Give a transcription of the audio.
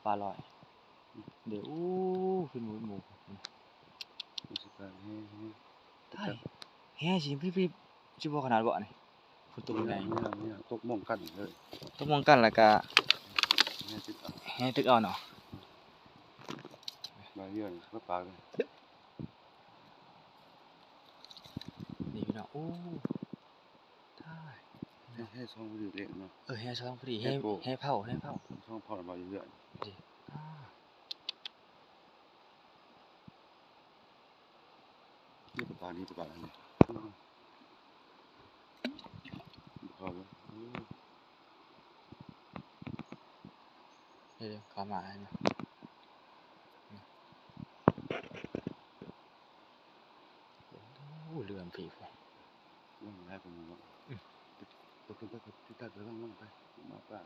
ปลาลอยเดี๋ยวขึ้นหมูสิบการแฮ่สิพี่จิบ่ขนาดบ่นี่ฝนตกใหญ่เนี่ยตกมองกันเลย ต้องมองกันแล้วก็ เนี่ยติดอ่ะ แฮ่ตึกเอาเนาะ มาเยอะก็ปลาเลย นี่พี่น้องได้ ให้ซองไปดูเล็กเนาะ แฮ่ช่องพอดีแฮ่เผาซองพอมาเยอะนี่ปลานี้ปลาอะไรเขาเลย เดี๋ยวขามาให้นะเรือผีพวก ว่างแรกผมว่าไปขึ้นไปที่ตัดเรือว่างไปมาปลา